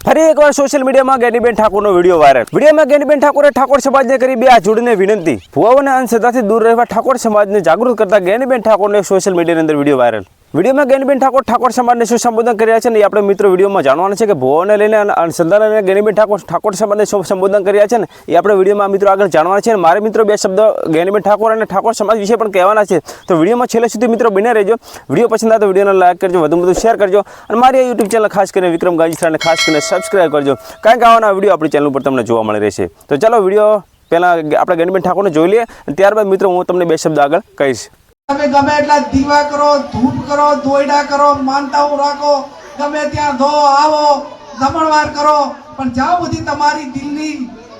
ફરી એકવાર સોશિયલ મીડિયામાં જ્ઞાનીબેન ઠાકોરનો વિડીયો વાયરલ। વિડીયોમાં જ્ઞાનીબેન ઠાકોરે ઠાકોર સમાજને કરી બે હાથ જોડીને વિનંતી। ભુવાઓને અંધશ્રદ્ધાથી દૂર રહેવા ઠાકોર સમાજને જાગૃત કરતા જ્ઞાનીબેન ઠાકોરનો સોશિયલ મીડિયાની અંદર વિડીયો વાયરલ। વિડીયોમાં જ્ઞાનીબેન ઠાકોર સમાજને શું સંબોધન કર્યા છે ને એ આપણે મિત્રો વિડીયોમાં જાણવાના છે કે ભુવાઓને લઈને અંધશ્રદ્ધાને લઈને જ્ઞાનીબેન ઠાકોર સમાજને શું સંબોધન કર્યા છે ને એ આપણે વિડીયોમાં મિત્રો આગળ જાણવાના છે। મારે મિત્રો બે શબ્દ જ્ઞાનીબેન ઠાકોર અને ઠાકોર સમાજ વિશે પણ કહેવાના છે, તો વિડીયોમાં છેલ્લે સુધી મિત્રો બને રહેજો। વિડીયો પસંદ આવે તો વિડીયોને લાઈક કરજો, વધુ શેર કરજો અને મારી આ યુટ્યુબ ચેનલ ખાસ કરીને વિક્રમ ગાંજીસરાને ખાસ કરીને સબસ્ક્રાઈબ કરજો, કારણ કે આવાના વિડીયો આપણી ચેનલ ઉપર તમને જોવા મળી રહેશે। તો ચાલો વિડીયો પહેલાં આપણે જ્ઞાનીબેન ઠાકોરને જોઈ લઈએ અને ત્યારબાદ મિત્રો હું તમને બે શબ્દ આગળ કહીશ। તમે ગમે એટલા દીવા કરો, ધૂપ કરો, દોયડા કરો, માનતાઓ રાખો, ગમે ત્યાં ધો આવો, જમણવાર કરો, પણ જ્યાં સુધી તમારી દિલની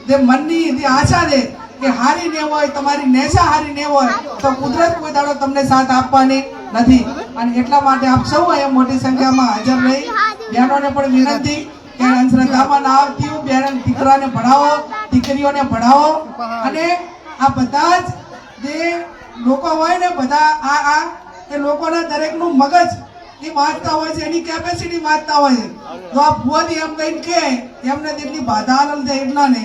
જે મનની જે આશા છે કે હારી ને હોય, તમારી નેશા હારી ને હોય, તો કુદરત કોઈ દાડો તમને સાથ આપવાની નથી। અને એટલા માટે આપ સૌ અહીંયા મોટી સંખ્યામાં હાજર રહી બહેનોને પણ વિનંતી કે અંધશ્રદ્ધામાં ના આવતી બહેન દીકરાને ભણાવો, દીકરીઓને ભણાવો। અને આ બધા જ જે લોકો હોય ને બધા એ લોકોના દરેકનું મગજ એ વાંચતા હોય છે, એની કેપેસિટી વાંચતા હોય છે। તો આ ભુવાથી એમ કહીને કે એમને તેટલી બાધા આનંદ છે એટલા ને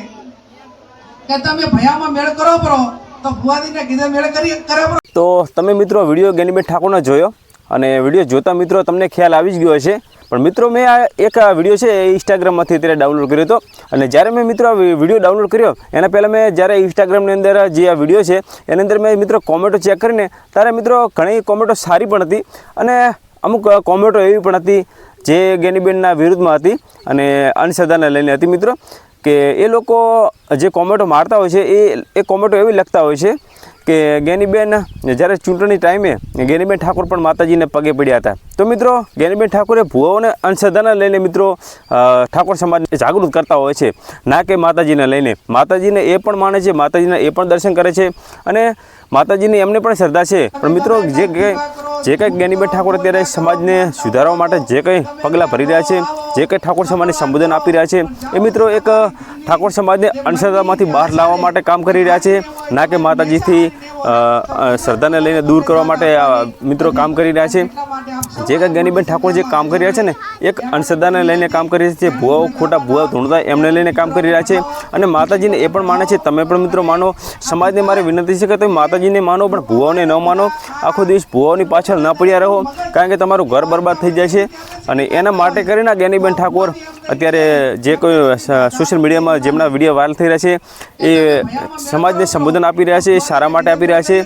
કે તમે ભયામાં મેળ કરો પરો, તો ભુવાજીને કીધે મેળ કરે પરો। તો તમે મિત્રો વિડીયો જ્ઞાનીબેન ઠાકોરનો જોયો અને વિડીયો જોતા મિત્રો તમને ખ્યાલ આવી જ ગયો હશે, પણ મિત્રો મેં આ એક વિડીયો છે એ ઇન્સ્ટાગ્રામમાંથી અત્યારે ડાઉનલોડ કર્યો હતો। અને જ્યારે મેં મિત્રો આ વિડીયો ડાઉનલોડ કર્યો એના પહેલાં મેં જ્યારે ઇન્સ્ટાગ્રામની અંદર જે આ વિડીયો છે એની અંદર મેં મિત્રો કોમેન્ટો ચેક કરીને ત્યારે મિત્રો ઘણી કોમેન્ટો સારી પણ હતી અને અમુક કોમેન્ટો એવી પણ હતી જે જ્ઞાનીબેનના વિરુદ્ધમાં હતી અને અંધશ્રદ્ધાને લઈને હતી મિત્રો, કે એ લોકો જે કોમેન્ટો મારતા હોય છે એ કોમેન્ટો એવી લખતા હોય છે કે જ્ઞાનીબેન જ્યારે ચૂંટણી ટાઈમે જ્ઞાનીબેન ઠાકોર પણ માતાજીને પગે પડ્યા હતા। તો મિત્રો જ્ઞાનીબેન ઠાકોરે ભુવાઓને અંધશ્રદ્ધાને લઈને મિત્રો ઠાકોર સમાજને જાગૃત કરતા હોય છે, ના કે માતાજીને લઈને। માતાજીને એ પણ માને છે, માતાજીને એ પણ દર્શન કરે છે અને માતાજીની એમને પણ શ્રદ્ધા છે, પણ મિત્રો જે કંઈ જ્ઞાનીબેન ઠાકોર અત્યારે સમાજને સુધારવા માટે જે કંઈ પગલાં ભરી રહ્યા છે, જે કંઈ ઠાકોર સમાજને સંબોધન આપી રહ્યા છે, એ મિત્રો એક ઠાકોર સમાજને અંધશ્રદ્ધામાંથી બહાર લાવવા માટે કામ કરી રહ્યા છે, ના કે માતાજીથી શ્રદ્ધાને લઈને દૂર કરવા માટે મિત્રો કામ કરી રહ્યા છે। જે કંઈ જ્ઞાનીબેન ઠાકોર જે કામ કરી રહ્યા છે ને એક અંધશ્રદ્ધાને લઈને કામ કરી રહ્યા છે, ભુવાઓ ખોટા ભુવા ધૂણતા એમને લઈને કામ કરી રહ્યા છે અને માતાજીને એ પણ માને છે। તમે પણ મિત્રો માનો, સમાજને મારી વિનંતી છે કે તમે માતાજીને માનો પણ ભુવાઓને ન માનો। આખો દિવસ ભુવાઓની પાછળ ન પડ્યા રહો, કારણ કે તમારું ઘર બરબાદ થઈ જાય છે। અને એના માટે કરીને જ્ઞાનીબેન ઠાકોર અત્યારે જે કોઈ સોશિયલ મીડિયામાં જેમના વિડીયો વાયરલ થઈ રહ્યા છે એ સમાજને સંબોધન આપી રહ્યા છે, એ સારા માટે આપી રહ્યા છે।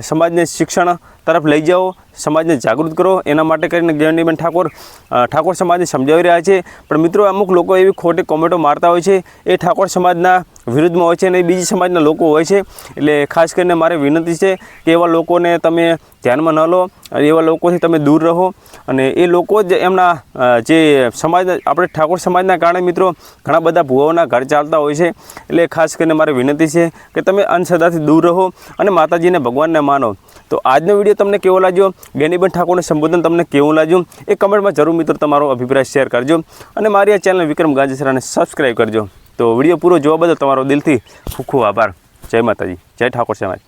સમાજને શિક્ષણ તરફ લઈ જાઓ, સમાજને જાગૃત કરો, એના માટે કરીને જ્ઞાનીબેન ઠાકોર સમાજને સમજાવી રહ્યા છે। પણ મિત્રો અમુક લોકો એવી ખોટી કોમેન્ટો મારતા હોય છે, એ ઠાકોર સમાજના વિરુદ્ધમાં હોય છે અને બીજી સમાજના લોકો હોય છે। એટલે ખાસ કરીને મારે વિનંતી છે કે એવા લોકોને તમે ધ્યાનમાં ન લો, એવા લોકોથી તમે દૂર રહો। અને એ લોકો જ એમના જે સમાજ આપણે ઠાકોર સમાજના કારણે મિત્રો ઘણા બધા ભુવાઓના ઘર ચાલતા હોય છે। એટલે ખાસ કરીને મારે વિનંતી છે કે તમે અંધશ્રદ્ધાથી દૂર રહો અને માતાજીને ભગવાનને માનો। તો આજનો વિડીયો તમને કેવો લાગ્યો, જ્ઞાનીબેન ઠાકોરનું સંબોધન તમને કેવું લાગ્યું એ કમેન્ટમાં જરૂર મિત્રો તમારો અભિપ્રાય શેર કરજો અને મારી આ ચેનલ વિક્રમ ગાંજીસરાને સબસ્ક્રાઈબ કરજો। તો વિડીયો પૂરો જોવા બદલ તમારો દિલથી ખૂબ ખૂબ આભાર। જય માતાજી, જય ઠાકોર સમાજ।